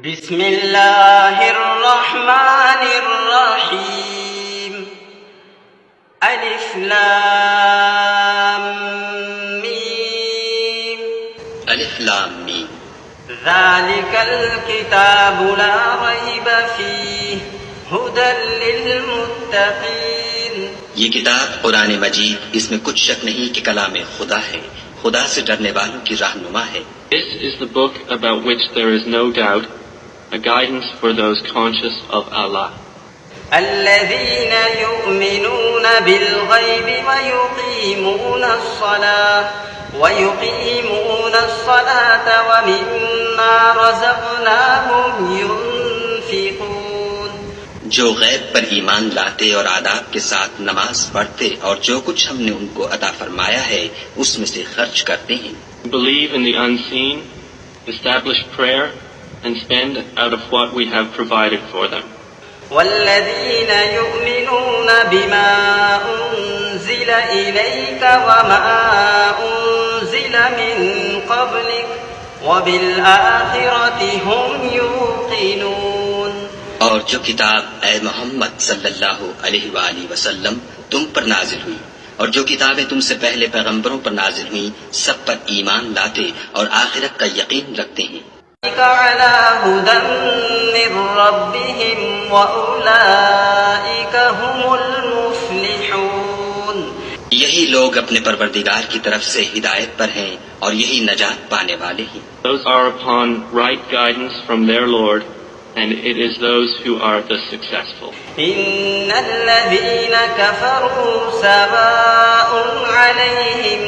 بسم اللہ الرحمن الرحیم الف لام میم الف لام میم ذالک الکتاب لا ریب فیہ ھدی للمتقین یہ کتاب قرآن مجید، اس میں کچھ شک نہیں کہ کلام خدا ہے، خدا سے ڈرنے والوں کی رہنما ہے۔ This is the book about which there is no doubt, a guidance for those conscious of Allah. الذين يؤمنون بالغيب ويقيمون الصلاة ومما رزقناهم ينفقون، جو غیب پر ایمان لاتے اور آداب کے ساتھ نماز پڑھتے اور جو کچھ ہم نے ان کو عطا فرمایا ہے اس میں سے خرچ کرتے ہیں۔ Believe in the unseen, establish prayer, and spend out of what we have provided for them. والذين يؤمنون بما أنزل إليك وما أنزل من قبلك وبالآخرة هم يوقنون، اور جو کتاب اے محمد صلی اللہ علیہ وآلہ وسلم تم پر نازل ہوئی اور جو کتابیں تم سے پہلے پیغمبروں پر نازل ہوئیں سب پر ایمان لاتے اور آخرت کا یقین رکھتے ہیں۔ أولئك على هدى من ربهم وأولئك هم المفلحون، یہی لوگ اپنے پروردگار کی طرف سے ہدایت پر ہیں اور یہی نجات پانے والے ہیں۔ Those are upon right guidance from their Lord, and it is those who are the successful. إن الذين كفروا سواء عليهم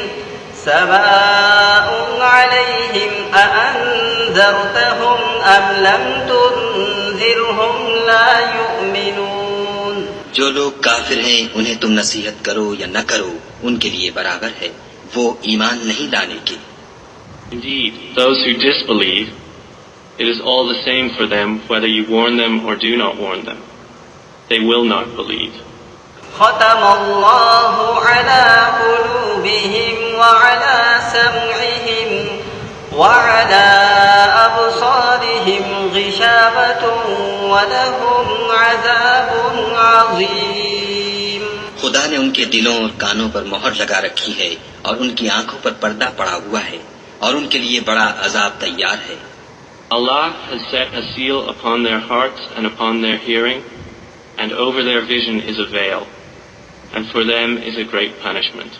أأنذرتهم أم لم تنذرهم لا يؤمنون، جو لوگ کافر ہیں انہیں تم نصیحت کرو یا نہ کرو ان کے لیے برابر ہے، وہ ایمان نہیں لانے کے۔ Indeed, those who disbelieve, it is all the same for them whether you warn them or do not warn them. They will not believe. ختم الله على قلوبهم وعلى سمعهم وعلى أبصارهم غشاوة ولهم عذاب عظيم، خدا نے ان کے دلوں اور کانوں پر مہر لگا رکھی ہے اور ان کی آنکھوں پر پردہ پڑا ہوا ہے اور ان کے لیے بڑا عذاب تیار ہے۔ Allah has set a seal upon their hearts and upon their hearing, and over their vision is a veil, and for them is a great punishment.